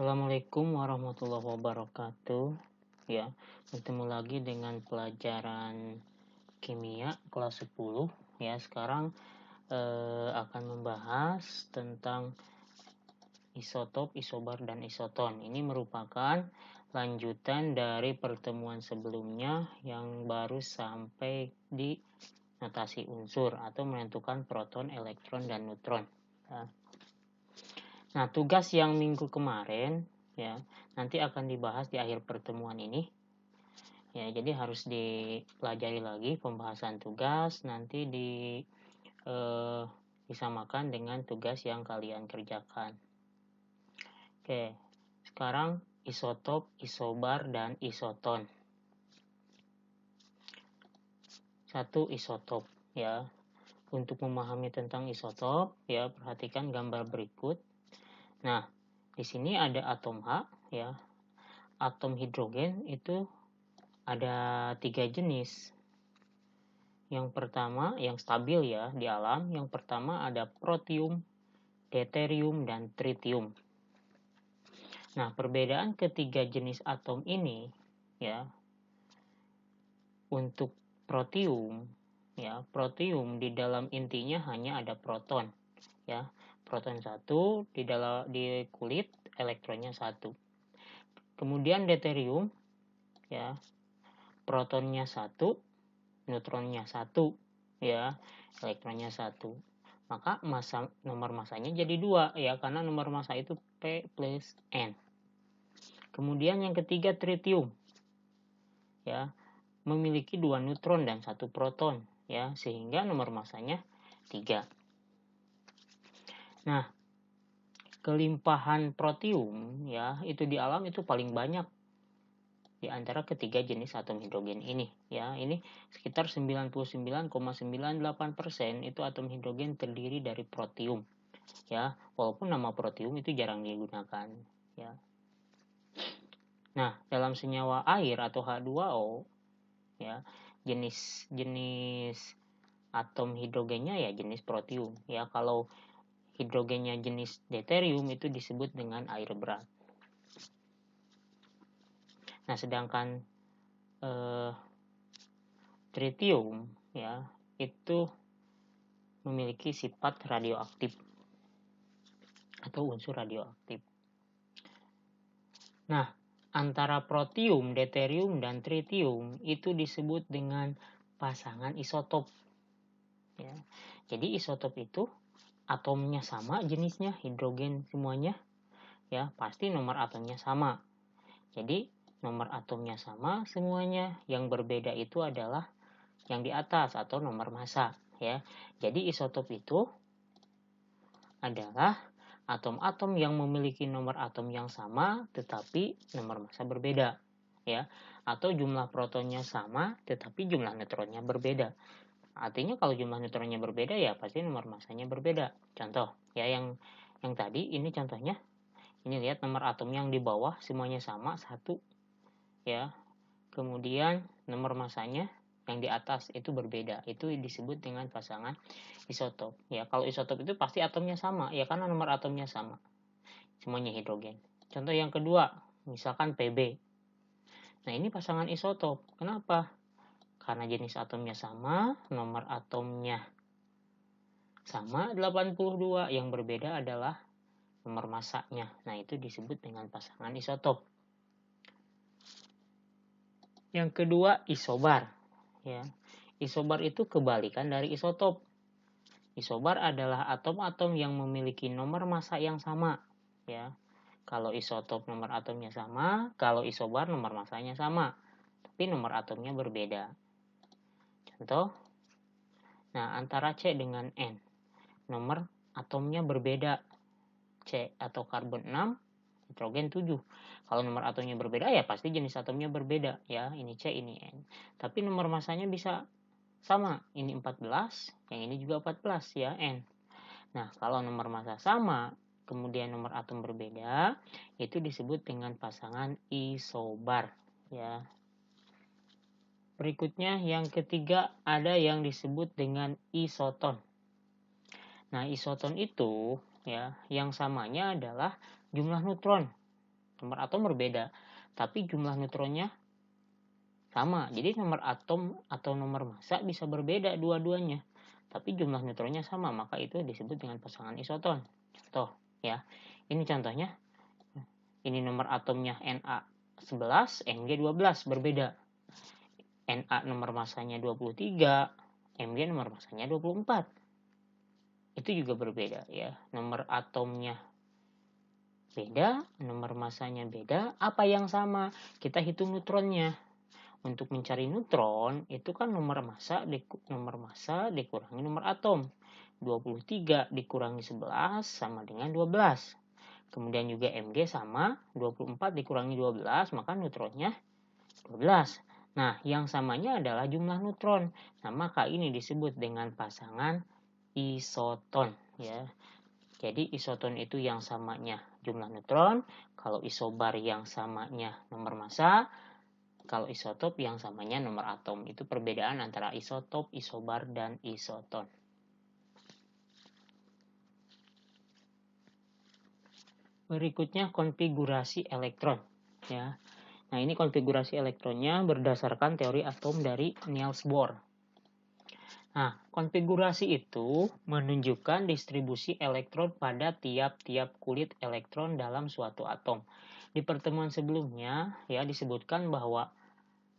Assalamualaikum warahmatullahi wabarakatuh. Ya, bertemu lagi dengan pelajaran kimia kelas 10. Ya, sekarang akan membahas tentang isotop, isobar, dan isoton. Ini merupakan lanjutan dari pertemuan sebelumnya yang baru sampai di notasi unsur atau menentukan proton, elektron, dan neutron. Ya. Nah, tugas yang minggu kemarin ya nanti akan dibahas di akhir pertemuan ini. Ya, jadi harus dipelajari lagi pembahasan tugas, nanti disamakan dengan tugas yang kalian kerjakan. Oke, sekarang isotop, isobar, dan isoton. Satu, isotop ya. Untuk memahami tentang isotop ya, perhatikan gambar berikut. Nah, di sini ada atom H ya. Atom hidrogen itu ada 3 jenis. Yang pertama, yang stabil ya di alam, yang pertama ada protium, deuterium, dan tritium. Nah, perbedaan ketiga jenis atom ini ya, untuk protium ya, protium di dalam intinya hanya ada proton ya. Proton 1, di kulit elektronnya 1. Kemudian deuterium ya, protonnya 1, neutronnya 1 ya, elektronnya 1. Maka nomor masanya jadi 2 ya, karena nomor massa itu P plus N. Kemudian yang ketiga tritium ya, memiliki 2 neutron dan 1 proton ya, sehingga nomor massanya 3. Nah, kelimpahan protium ya, itu di alam itu paling banyak di antara ketiga jenis atom hidrogen ini ya. Ini sekitar 99,98% itu atom hidrogen terdiri dari protium ya, walaupun nama protium itu jarang digunakan ya. Nah, dalam senyawa air atau H2O ya, jenis atom hidrogennya ya jenis protium ya. Kalau hidrogennya jenis deuterium itu disebut dengan air berat. Nah, sedangkan tritium ya itu memiliki sifat radioaktif atau unsur radioaktif. Nah, antara protium, deuterium, dan tritium itu disebut dengan pasangan isotop ya. Jadi isotop itu atomnya sama jenisnya, hidrogen semuanya ya, pasti nomor atomnya sama. Jadi nomor atomnya sama semuanya, yang berbeda itu adalah yang di atas atau nomor massa ya. Jadi isotop itu adalah atom-atom yang memiliki nomor atom yang sama tetapi nomor massa berbeda ya, atau jumlah protonnya sama tetapi jumlah neutronnya berbeda. Artinya kalau jumlah neutronnya berbeda ya pasti nomor massanya berbeda. Contoh ya, yang tadi ini contohnya. Ini lihat nomor atom yang di bawah semuanya sama 1 ya. Kemudian nomor massanya yang di atas itu berbeda. Itu disebut dengan pasangan isotop ya. Kalau isotop itu pasti atomnya sama ya, karena nomor atomnya sama, semuanya hidrogen. Contoh yang kedua, misalkan Pb. Nah, ini pasangan isotop. Kenapa? Karena jenis atomnya sama, nomor atomnya sama 82, yang berbeda adalah nomor massanya. Nah, itu disebut dengan pasangan isotop. Yang kedua, isobar ya. Isobar itu kebalikan dari isotop. Isobar adalah atom-atom yang memiliki nomor massa yang sama ya. Kalau isotop nomor atomnya sama, kalau isobar nomor massanya sama, tapi nomor atomnya berbeda. Contoh, nah antara C dengan N, nomor atomnya berbeda. C atau karbon 6, hidrogen 7. Kalau nomor atomnya berbeda ya pasti jenis atomnya berbeda ya, ini C, ini N. Tapi nomor massanya bisa sama, ini 14, yang ini juga 14 ya, N. Nah, kalau nomor massa sama, kemudian nomor atom berbeda, itu disebut dengan pasangan isobar ya. Berikutnya yang ketiga ada yang disebut dengan isoton. Nah, isoton itu ya, yang samanya adalah jumlah neutron Nomor atom berbeda, tapi jumlah neutronnya sama. Jadi nomor atom atau nomor massa bisa berbeda dua-duanya, tapi jumlah neutronnya sama, maka itu disebut dengan pasangan isoton. Contoh ya, ini contohnya. Ini nomor atomnya Na11, Mg12 berbeda. Na nomor masanya 23, Mg nomor masanya 24. Itu juga berbeda ya. Nomor atomnya beda, nomor masanya beda. Apa yang sama? Kita hitung neutronnya. Untuk mencari neutron, itu kan nomor massa dikurangi nomor atom. 23 dikurangi 11 sama dengan 12. Kemudian juga Mg sama 24 dikurangi 12, maka neutronnya 12. Nah, yang samanya adalah jumlah neutron. Nah, maka ini disebut dengan pasangan isoton ya. Jadi isoton itu yang samanya jumlah neutron, kalau isobar yang samanya nomor massa, kalau isotop yang samanya nomor atom. Itu perbedaan antara isotop, isobar, dan isoton. Berikutnya konfigurasi elektron ya. Nah, ini konfigurasi elektronnya berdasarkan teori atom dari Niels Bohr. Nah, konfigurasi itu menunjukkan distribusi elektron pada tiap-tiap kulit elektron dalam suatu atom. Di pertemuan sebelumnya ya disebutkan bahwa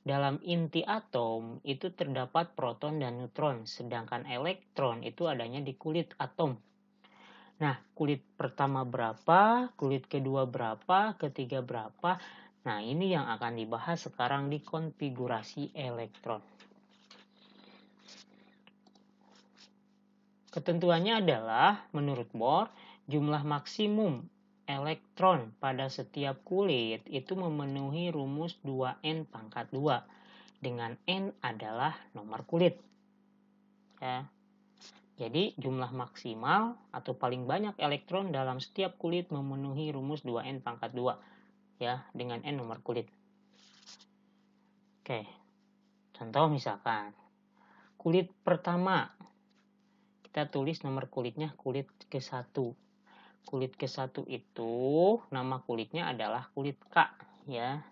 dalam inti atom itu terdapat proton dan neutron, sedangkan elektron itu adanya di kulit atom. Nah, kulit pertama berapa, kulit kedua berapa, ketiga berapa. Nah, ini yang akan dibahas sekarang di konfigurasi elektron. Ketentuannya adalah, menurut Bohr, jumlah maksimum elektron pada setiap kulit itu memenuhi rumus 2n pangkat 2, dengan n adalah nomor kulit. Ya. Jadi jumlah maksimal atau paling banyak elektron dalam setiap kulit memenuhi rumus 2n pangkat 2 ya, dengan n nomor kulit. Oke. Contoh misalkan kulit pertama, kita tulis nomor kulitnya kulit ke-1. Kulit ke-1 itu nama kulitnya adalah kulit K ya.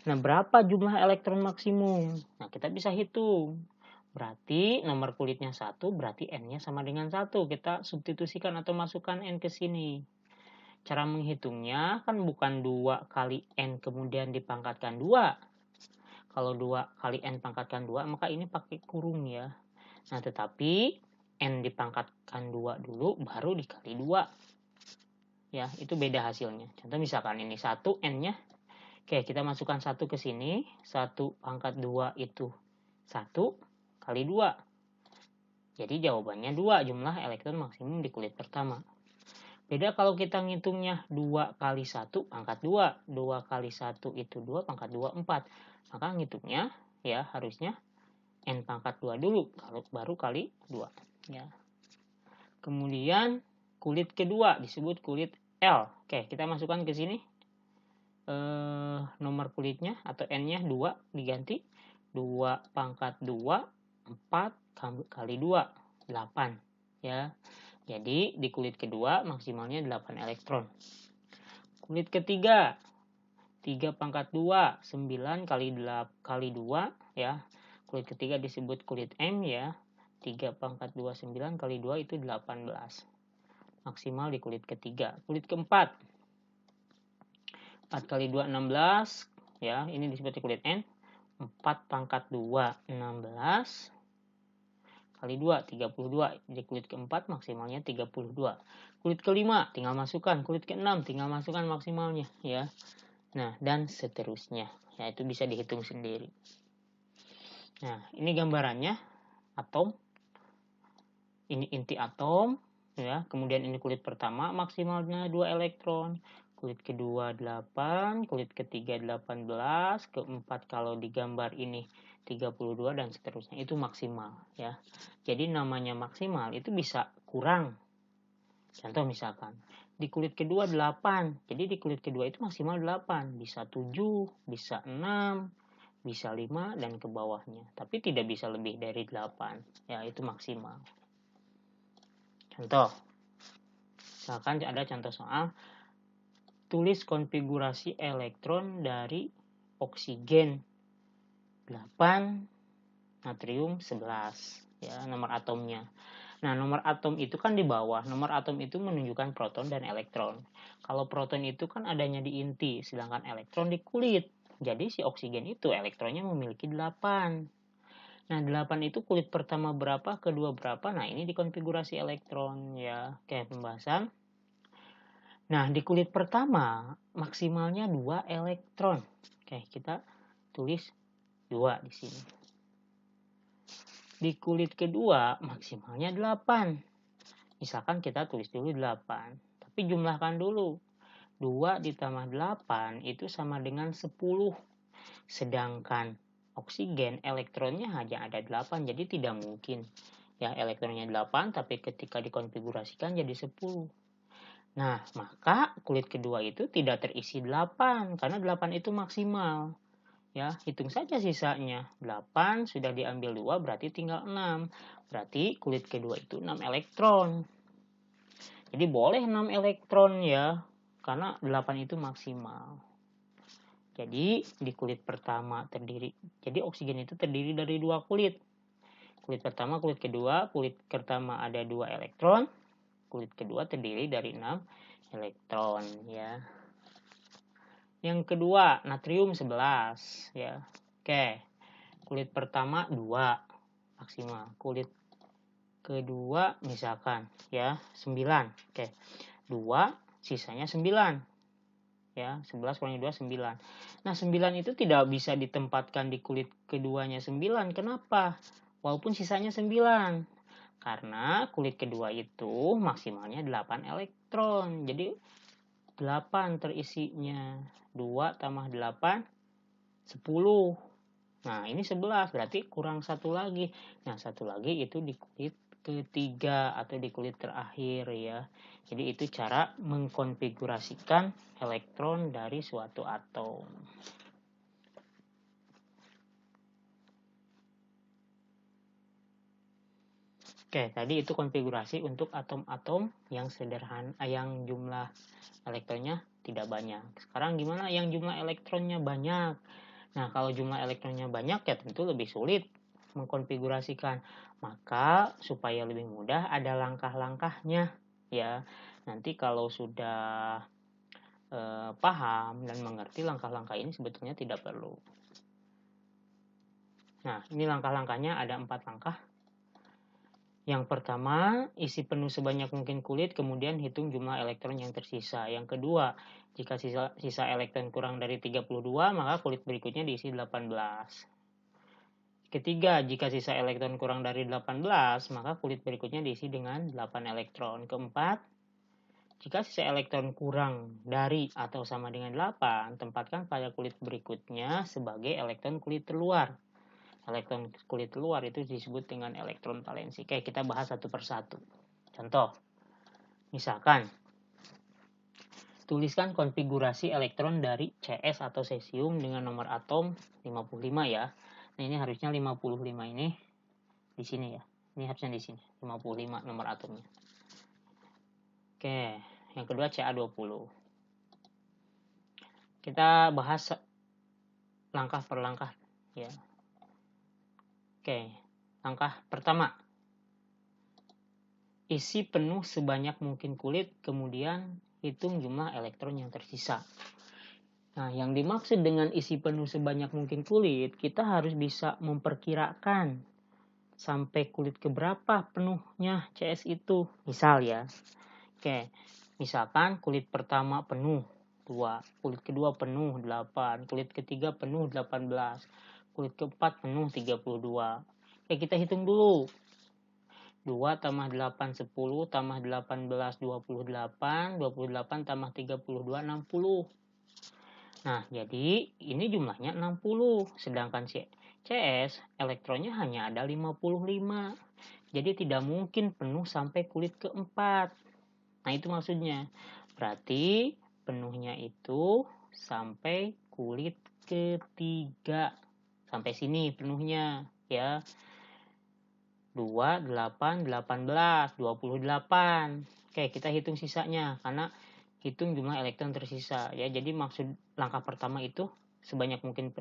Nah, berapa jumlah elektron maksimum? Nah, kita bisa hitung. Berarti nomor kulitnya 1, berarti N-nya sama dengan 1. Kita substitusikan atau masukkan N ke sini. Cara menghitungnya kan bukan 2 kali N kemudian dipangkatkan 2. Kalau 2 kali N pangkatkan 2, maka ini pakai kurung ya. Nah, tetapi N dipangkatkan 2 dulu, baru dikali 2. Ya, itu beda hasilnya. Contoh misalkan ini 1 N-nya. Oke, kita masukkan 1 ke sini. 1 pangkat 2 itu 1 kali 2. Jadi jawabannya 2 jumlah elektron maksimum di kulit pertama. Beda kalau kita ngitungnya 2 kali 1 pangkat 2. 2 kali 1 itu 2 pangkat 2, 4. Maka ngitungnya ya harusnya N pangkat 2 dulu, baru kali 2. Ya. Kemudian kulit kedua disebut kulit L. Oke, kita masukkan ke sini. Nomor kulitnya atau N-nya 2 diganti. 2 pangkat 2, 4 kali 2, 8 ya. Jadi di kulit kedua maksimalnya 8 elektron. Kulit ketiga 3 pangkat 2, 9 kali 2 ya. Kulit ketiga disebut kulit M ya. 3 pangkat 2, 9 kali 2 itu 18. Maksimal di kulit ketiga. Kulit keempat 4 kali 2, 16 ya. Ini disebut kulit N. 4 pangkat 2, 16 kali 2, 32. Di kulit keempat maksimalnya 32. Kulit kelima tinggal masukkan. Kulit keenam tinggal masukkan maksimalnya ya. Nah, dan seterusnya. Ya, itu bisa dihitung sendiri. Nah, ini gambarannya atom. Ini inti atom ya. Kemudian ini kulit pertama maksimalnya 2 elektron. Kulit kedua 8, kulit ketiga 18, keempat kalau digambar ini 32 dan seterusnya, itu maksimal ya. Jadi namanya maksimal itu bisa kurang. Contoh misalkan di kulit kedua 8. Jadi di kulit kedua itu maksimal 8, bisa 7, bisa 6, bisa 5 dan ke bawahnya. Tapi tidak bisa lebih dari 8. Ya, itu maksimal. Contoh. Misalkan ada contoh soal tulis konfigurasi elektron dari oksigen 8, natrium 11, ya, nomor atomnya. Nah, nomor atom itu kan di bawah. Nomor atom itu menunjukkan proton dan elektron. Kalau proton itu kan adanya di inti, sedangkan elektron di kulit. Jadi si oksigen itu elektronnya memiliki 8. Nah, 8 itu kulit pertama berapa, kedua berapa? Nah, ini di konfigurasi elektron ya. Oke, pembahasan. Nah, di kulit pertama maksimalnya 2 elektron. Oke, kita tulis 2 di sini. Di kulit kedua maksimalnya 8. Misalkan kita tulis dulu 8. Tapi jumlahkan dulu. 2 ditambah 8 itu sama dengan 10. Sedangkan oksigen elektronnya hanya ada 8. Jadi tidak mungkin. Ya, elektronnya 8 tapi ketika dikonfigurasikan jadi 10. Nah, maka kulit kedua itu tidak terisi 8. Karena 8 itu maksimal. Ya, hitung saja sisanya. 8 sudah diambil 2 berarti tinggal 6. Berarti kulit kedua itu 6 elektron. Jadi boleh 6 elektron ya, karena 8 itu maksimal. Jadi di kulit pertama jadi oksigen itu terdiri dari 2 kulit. Kulit pertama, kulit kedua. Kulit pertama ada 2 elektron. Kulit kedua terdiri dari 6 elektron ya. Yang kedua, natrium 11 ya. Oke. Kulit pertama 2 maksimal. Kulit kedua misalkan ya 9. Oke. 2 sisanya 9. Ya, 11 kurangi 2 9. Nah, 9 itu tidak bisa ditempatkan di kulit keduanya 9. Kenapa? Walaupun sisanya 9. Karena kulit kedua itu maksimalnya 8 elektron. Jadi 8 terisinya. 2 tambah 8 10. Nah, ini 11 berarti kurang 1 lagi. Nah, 1 lagi itu di kulit ketiga atau di kulit terakhir ya. Jadi itu cara mengkonfigurasikan elektron dari suatu atom. Oke, tadi itu konfigurasi untuk atom-atom yang sederhana, yang jumlah elektronnya tidak banyak. Sekarang gimana yang jumlah elektronnya banyak? Nah, kalau jumlah elektronnya banyak ya tentu lebih sulit mengkonfigurasikan. Maka supaya lebih mudah ada langkah-langkahnya ya. Nanti kalau sudah paham dan mengerti langkah-langkah ini sebetulnya tidak perlu. Nah, ini langkah-langkahnya ada 4 langkah. Yang pertama, isi penuh sebanyak mungkin kulit, kemudian hitung jumlah elektron yang tersisa. Yang kedua, jika sisa elektron kurang dari 32, maka kulit berikutnya diisi 18. Ketiga, jika sisa elektron kurang dari 18, maka kulit berikutnya diisi dengan 8 elektron. Keempat, jika sisa elektron kurang dari atau sama dengan 8, tempatkan pada kulit berikutnya sebagai elektron kulit terluar. Elektron kulit luar itu disebut dengan elektron valensi. Oke, kita bahas satu persatu. Contoh, misalkan, tuliskan konfigurasi elektron dari CS atau cesium dengan nomor atom 55 ya. Nah, ini harusnya 55 ini di sini ya. Ini harusnya di sini, 55 nomor atomnya. Oke, yang kedua Ca20. Kita bahas langkah per langkah ya. Oke, langkah pertama. Isi penuh sebanyak mungkin kulit, kemudian hitung jumlah elektron yang tersisa. Nah, yang dimaksud dengan isi penuh sebanyak mungkin kulit, kita harus bisa memperkirakan sampai kulit keberapa penuhnya CS itu. Misal ya. Oke, misalkan kulit pertama penuh 2, kulit kedua penuh 8, kulit ketiga penuh 18. Kulit keempat penuh 32. Kita hitung dulu. 2 tambah 8 10, tambah 18 28, 28 tambah 32 60. Nah, jadi ini jumlahnya 60. Sedangkan CS elektronnya hanya ada 55. Jadi tidak mungkin penuh sampai kulit keempat. Nah, itu maksudnya. Berarti penuhnya itu sampai kulit ketiga. Sampai sini penuhnya ya. 2, 8, 18, 28. Oke, kita hitung sisanya karena hitung jumlah elektron tersisa ya. Jadi maksud langkah pertama itu sebanyak mungkin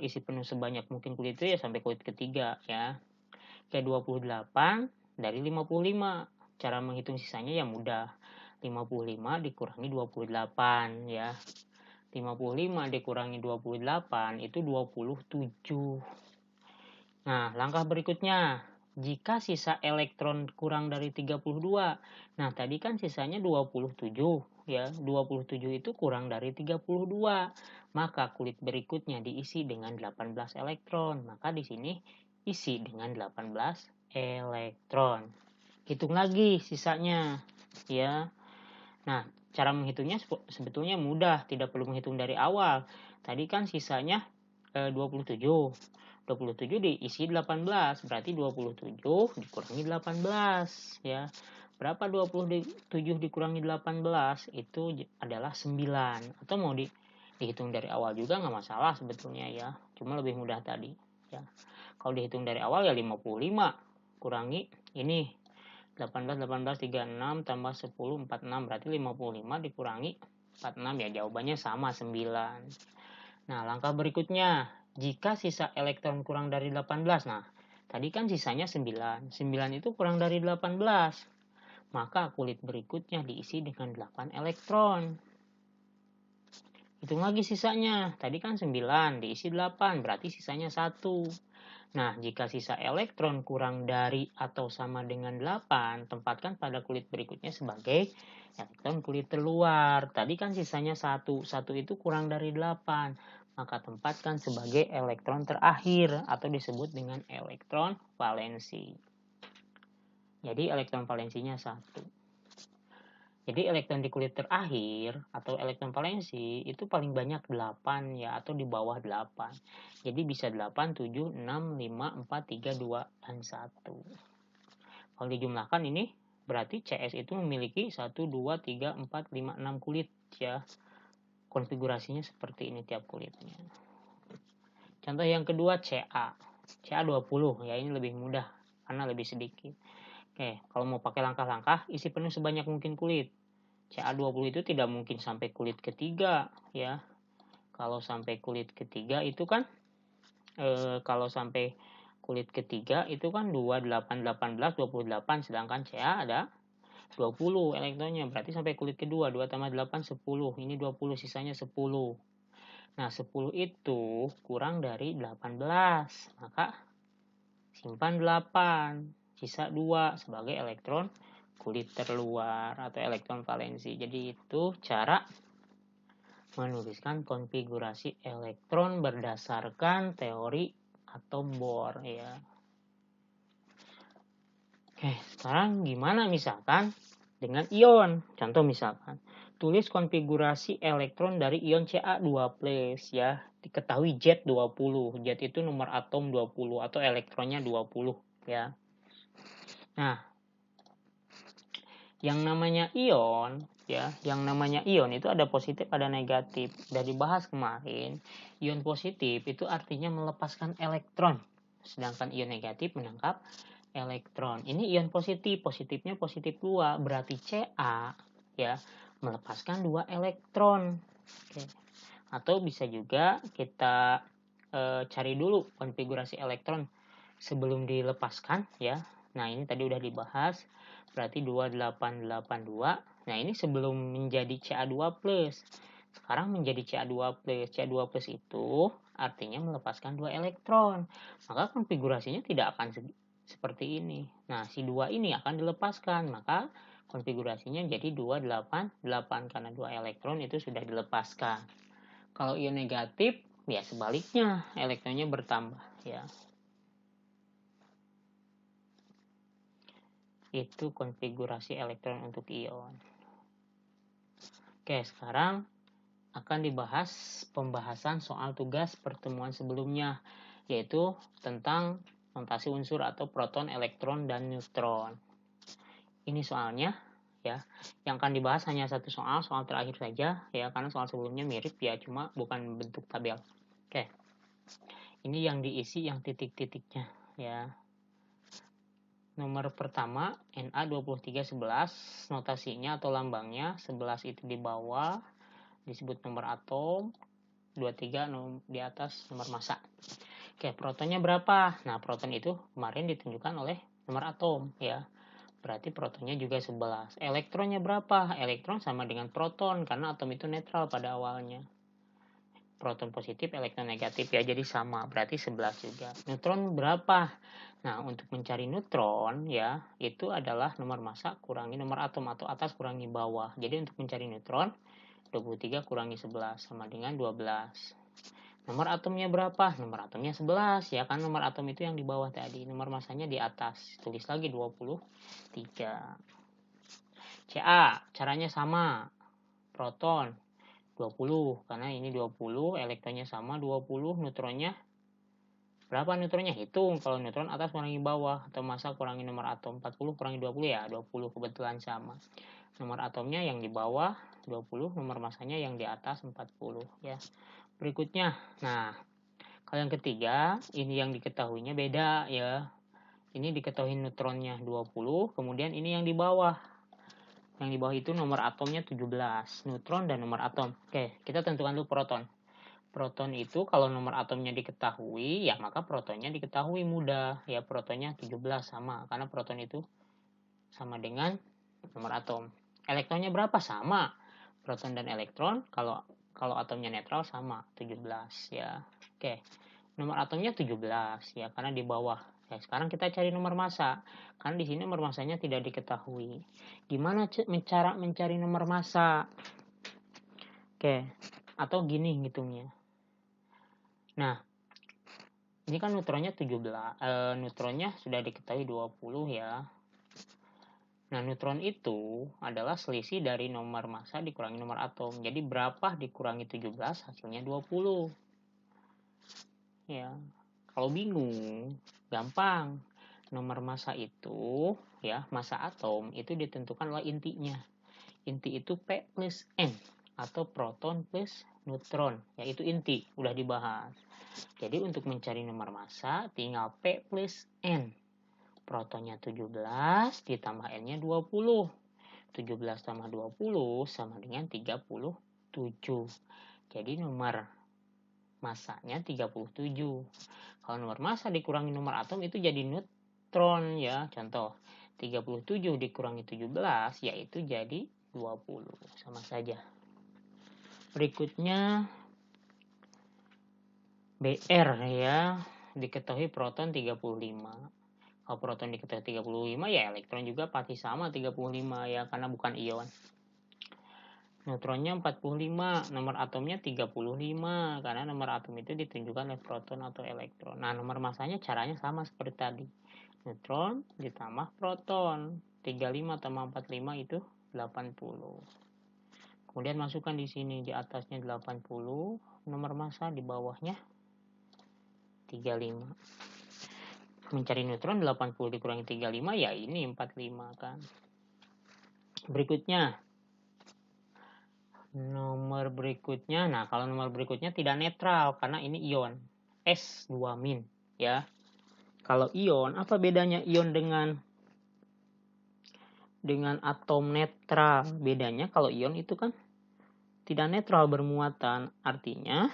isi penuh sebanyak mungkin kulit itu ya sampai kulit ketiga ya. Kayak 28 dari 55. Cara menghitung sisanya ya mudah. 55 dikurangi 28 ya. 55 dikurangi 28 itu 27. Nah, langkah berikutnya, jika sisa elektron kurang dari 32. Nah, tadi kan sisanya 27 ya. 27 itu kurang dari 32. Maka kulit berikutnya diisi dengan 18 elektron. Maka di sini isi dengan 18 elektron. Hitung lagi sisanya ya. Nah, cara menghitungnya sebetulnya mudah, tidak perlu menghitung dari awal. Tadi kan sisanya 27. 27 diisi 18, berarti 27 dikurangi 18 ya. Berapa 27 dikurangi 18? Itu adalah 9. Atau mau dihitung dari awal juga nggak masalah sebetulnya ya. Cuma lebih mudah tadi ya. Kalau dihitung dari awal ya 55 kurangi ini 18 36 tambah 10 46 berarti 55 dikurangi 46 ya, jawabannya sama 9. Nah, langkah berikutnya, jika sisa elektron kurang dari 18. Nah, tadi kan sisanya 9. 9 itu kurang dari 18. Maka kulit berikutnya diisi dengan 8 elektron. Hitung lagi sisanya. Tadi kan 9 diisi 8, berarti sisanya 1. Nah, jika sisa elektron kurang dari atau sama dengan 8, tempatkan pada kulit berikutnya sebagai elektron kulit terluar. Tadi kan sisanya 1. 1 itu kurang dari 8. Maka tempatkan sebagai elektron terakhir atau disebut dengan elektron valensi. Jadi elektron valensinya 1. Jadi elektron di kulit terakhir atau elektron valensi itu paling banyak 8 ya, atau di bawah 8. Jadi bisa 8, 7, 6, 5, 4, 3, 2, dan 1. Kalau dijumlahkan ini berarti CS itu memiliki 1, 2, 3, 4, 5, 6 kulit ya. Konfigurasinya seperti ini tiap kulitnya. Contoh yang kedua CA. CA 20 ya, ini lebih mudah karena lebih sedikit. Oke, kalau mau pakai langkah-langkah, isi penuh sebanyak mungkin kulit. CA20 itu tidak mungkin sampai kulit ketiga ya. Kalau sampai kulit ketiga itu kan kalau sampai kulit ketiga itu kan 2, 8, 18, 28, sedangkan CA ada 20 elektronnya, berarti sampai kulit kedua 2 tambah 8 10. Ini 20, sisanya 10. Nah, 10 itu kurang dari 18, maka simpan 8. Sisa 2 sebagai elektron kulit terluar atau elektron valensi. Jadi itu cara menuliskan konfigurasi elektron berdasarkan teori atom Bohr ya. Oke, sekarang gimana misalkan dengan ion? Contoh misalkan, tulis konfigurasi elektron dari ion Ca2+ ya. Diketahui Z20. Z itu nomor atom 20 atau elektronnya 20 ya. Nah, yang namanya ion ya, yang namanya ion itu ada positif ada negatif. Dari bahas kemarin, ion positif itu artinya melepaskan elektron, sedangkan ion negatif menangkap elektron. Ini ion positif, positifnya positif 2, berarti Ca ya melepaskan 2 elektron. Oke. Atau bisa juga kita cari dulu konfigurasi elektron sebelum dilepaskan ya. Nah, ini tadi udah dibahas, berarti 2882. Nah, ini sebelum menjadi Ca2+. Sekarang menjadi Ca2+. Ca2+ itu artinya melepaskan 2 elektron. Maka konfigurasinya tidak akan seperti ini. Nah, si 2 ini akan dilepaskan. Maka konfigurasinya jadi 288 karena 2 elektron itu sudah dilepaskan. Kalau ion negatif, ya sebaliknya, elektronnya bertambah ya. Itu konfigurasi elektron untuk ion. Oke, sekarang akan dibahas pembahasan soal tugas pertemuan sebelumnya, yaitu tentang notasi unsur atau proton, elektron, dan neutron. Ini soalnya ya. Yang akan dibahas hanya satu soal terakhir saja ya, karena soal sebelumnya mirip ya, cuma bukan bentuk tabel. Oke. Ini yang diisi yang titik-titiknya ya. Nomor pertama Na2311, notasinya atau lambangnya 11 itu di bawah disebut nomor atom, 23 di atas nomor massa. Oke, protonnya berapa? Nah, proton itu kemarin ditunjukkan oleh nomor atom ya. Berarti protonnya juga 11. Elektronnya berapa? Elektron sama dengan proton karena atom itu netral pada awalnya. Proton positif, elektron negatif ya, jadi sama, berarti 11 juga. Neutron berapa? Nah, untuk mencari neutron ya, itu adalah nomor massa kurangi nomor atom atau atas kurangi bawah. Jadi untuk mencari neutron, 23 kurangi 11 sama dengan 12. Nomor atomnya berapa? Nomor atomnya 11 ya, kan nomor atom itu yang di bawah tadi, nomor massanya di atas. Tulis lagi 23. Ca, caranya sama. Proton 20, karena ini 20, elektronnya sama 20, neutronnya berapa neutronnya? Hitung, kalau neutron atas kurangi bawah, atau massa kurangi nomor atom, 40 kurangi 20 ya, 20 kebetulan sama. Nomor atomnya yang di bawah 20, nomor massanya yang di atas 40 ya. Berikutnya, nah, kalau yang ketiga, ini yang diketahuinya beda ya. Ini diketahui neutronnya 20, kemudian ini yang di bawah. Yang di bawah itu nomor atomnya 17, neutron dan nomor atom. Oke, kita tentukan dulu proton. Proton itu kalau nomor atomnya diketahui, ya maka protonnya diketahui mudah. Ya, protonnya 17 sama, karena proton itu sama dengan nomor atom. Elektronnya berapa? Sama. Proton dan elektron, kalau atomnya netral sama, 17 ya. Oke, nomor atomnya 17 ya, karena di bawah. Ya, sekarang kita cari nomor massa. Karena di sini nomor massanya tidak diketahui. Gimana cara mencari nomor massa? Oke, atau gini ngitungnya. Nah, ini kan neutronnya 17. Neutronnya sudah diketahui 20 ya. Nah, neutron itu adalah selisih dari nomor massa dikurangi nomor atom. Jadi berapa dikurangi 17 hasilnya 20. Ya. Kalau bingung, gampang. Nomor massa itu, ya, massa atom itu ditentukan oleh intinya. Inti itu P plus N atau proton plus neutron, yaitu inti, udah dibahas. Jadi untuk mencari nomor massa tinggal P plus N. Protonnya 17 ditambah N-nya 20. 17 tambah 20 sama dengan 37. Jadi nomor massanya 37. Kalau nomor massa dikurangi nomor atom itu jadi neutron ya. Contoh, 37 dikurangi 17 yaitu jadi 20. Sama saja. Berikutnya Br ya, diketahui proton 35. Kalau proton diketahui 35 ya elektron juga pasti sama 35 ya, karena bukan ion. Neutronnya 45, nomor atomnya 35, karena nomor atom itu ditunjukkan oleh proton atau elektron. Nah, nomor massanya caranya sama seperti tadi. Neutron ditambah proton. 35 tambah 45 itu 80. Kemudian masukkan di sini, di atasnya 80, nomor massa di bawahnya 35. Mencari neutron 80 dikurangi 35 ya ini 45 kan. Berikutnya nomor berikutnya, nah kalau nomor berikutnya tidak netral karena ini ion S2- ya. Kalau ion, apa bedanya ion dengan atom netral? Bedanya kalau ion itu kan tidak netral bermuatan, artinya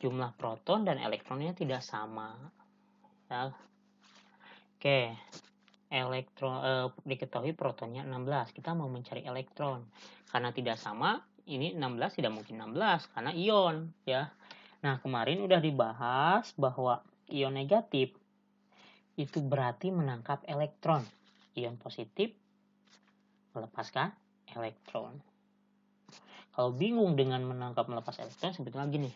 jumlah proton dan elektronnya tidak sama. Ya. Oke. Diketahui protonnya 16. Kita mau mencari elektron. Karena tidak sama, ini 16 tidak mungkin 16 karena ion ya. Nah, kemarin udah dibahas bahwa ion negatif itu berarti menangkap elektron. Ion positif melepaskan elektron. Kalau bingung dengan menangkap melepas elektron, sebetulnya gini.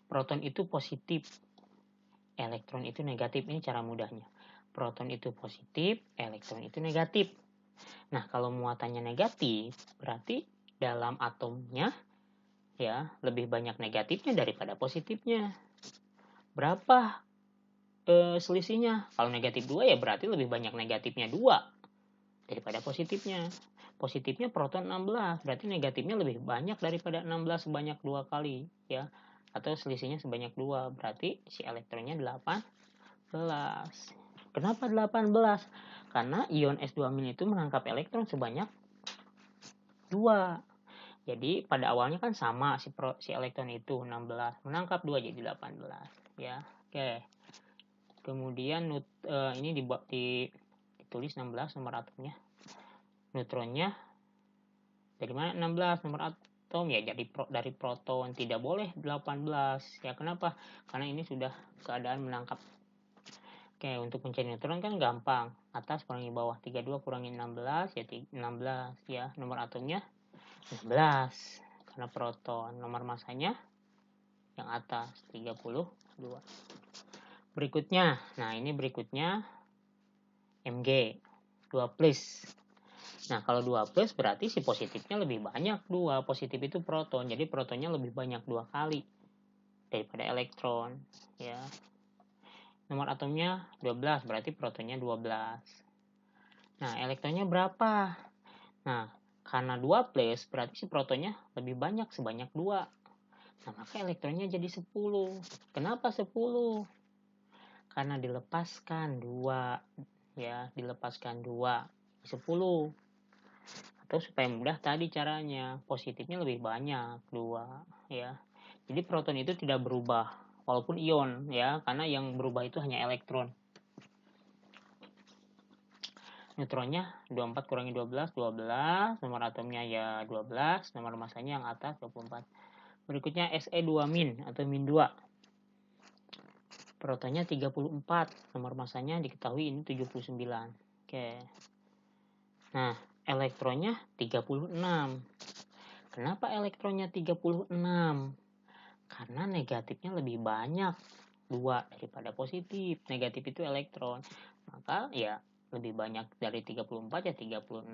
Proton itu positif, elektron itu negatif. Ini cara mudahnya. Proton itu positif, elektron itu negatif. Nah, kalau muatannya negatif, berarti dalam atomnya ya lebih banyak negatifnya daripada positifnya. Berapa selisihnya? Kalau negatif 2 ya berarti lebih banyak negatifnya 2 daripada positifnya. Positifnya proton 16, berarti negatifnya lebih banyak daripada 16 sebanyak 2 kali ya. Atau selisihnya sebanyak 2, berarti si elektronnya 18. Kenapa 18? Karena ion S2- itu menangkap elektron sebanyak 2. Jadi pada awalnya kan sama si elektron itu 16, menangkap 2 jadi 18 ya. Oke. Kemudian ini ditulis 16 nomor atomnya. Neutronnya dari mana 16 nomor atom ya, jadi dari proton, tidak boleh 18 ya. Kenapa? Karena ini sudah keadaan menangkap. Oke, untuk mencari neutron kan gampang, atas kurangi bawah, 32 kurangi 16 ya 16 ya. Nomor atomnya 16 karena proton. Nomor masanya yang atas 32. Berikutnya, nah ini berikutnya Mg 2+. Nah, kalau 2+ berarti si positifnya lebih banyak 2. Positif itu proton, jadi protonnya lebih banyak 2 kali daripada elektron ya. Nomor atomnya 12, berarti protonnya 12. Nah, elektronnya berapa? Nah, karena 2+, berarti si protonnya lebih banyak, sebanyak 2. Nah, maka elektronnya jadi 10. Kenapa 10? Karena dilepaskan 2 ya, dilepaskan 2 10. Atau supaya mudah tadi caranya, positifnya lebih banyak 2 ya. Jadi proton itu tidak berubah walaupun ion ya, karena yang berubah itu hanya elektron. Neutronnya 24 kurangi 12, 12. Nomor atomnya ya 12. Nomor masanya yang atas 24. Berikutnya Se2- atau min 2. Protonnya 34. Nomor masanya diketahui ini 79. Oke. Nah, elektronnya 36. Kenapa elektronnya 36? Karena negatifnya lebih banyak 2 daripada positif. Negatif itu elektron. Maka ya lebih banyak dari 34 ya 36.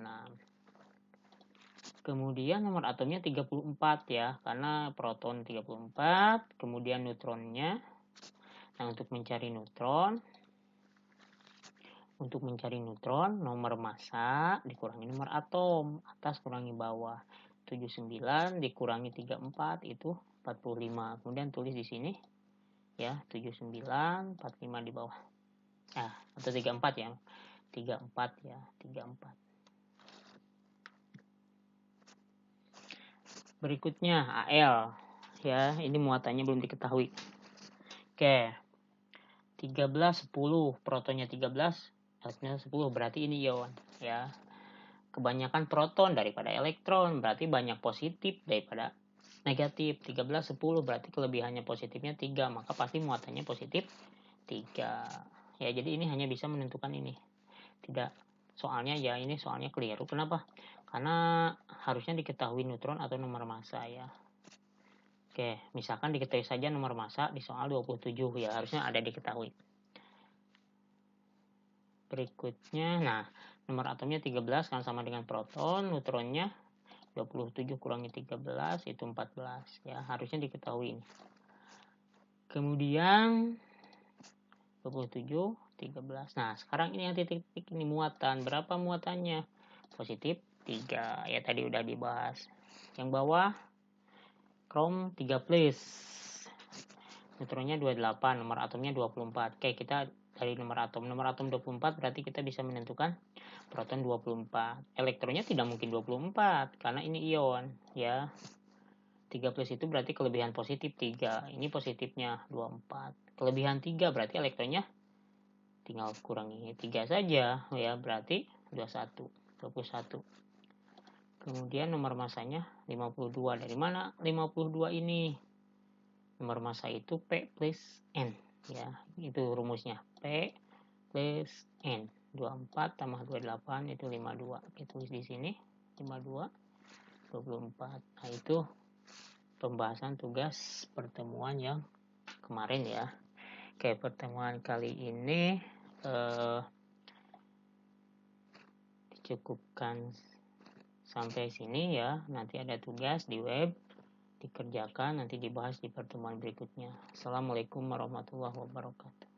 Kemudian nomor atomnya 34 ya, karena proton 34, kemudian neutronnya. Nah, untuk mencari neutron, nomor massa dikurangi nomor atom, atas kurangi bawah. 79 dikurangi 34 itu 45. Kemudian tulis di sini ya, 79, 45 di bawah. Atau 34 ya. 34 ya, 34. Berikutnya Al ya, ini muatannya belum diketahui. Oke. 13 10, protonnya 13, elektronnya 10, berarti ini ion ya. Kebanyakan proton daripada elektron, berarti banyak positif daripada negatif. 13 10 berarti kelebihannya positifnya 3, maka pasti muatannya positif 3. Ya, jadi ini hanya bisa menentukan ini. Tidak, soalnya ya ini soalnya keliru. Kenapa? Karena harusnya diketahui neutron atau nomor massa ya. Oke, misalkan diketahui saja nomor massa di soal 27 ya, harusnya ada diketahui. Berikutnya, nah nomor atomnya 13 kan sama dengan proton, neutronnya 27 kurangi 13 itu 14 ya, harusnya diketahui ini. Kemudian 27 13. Nah, sekarang ini yang titik-titik ini muatan. Berapa muatannya? Positif 3 ya, tadi udah dibahas. Yang bawah krom 3+. Neutronnya 28, nomor atomnya 24. Oke, kita dari nomor atom 24 berarti kita bisa menentukan proton 24. Elektronnya tidak mungkin 24 karena ini ion ya. 3+ itu berarti kelebihan positif 3. Ini positifnya 24. Kelebihan 3 berarti elektronnya tinggal kurangi 3 saja ya, berarti 21. Kemudian nomor masanya 52. Dari mana 52 ini? Nomor massa itu P plus N ya, itu rumusnya P plus N. 24 tambah 28 itu 52. Kita tulis di sini 52 24. Nah, itu pembahasan tugas pertemuan yang kemarin ya. Oke, pertemuan kali ini dicukupkan sampai sini ya. Nanti ada tugas di web, dikerjakan, nanti dibahas di pertemuan berikutnya. Assalamualaikum warahmatullahi wabarakatuh.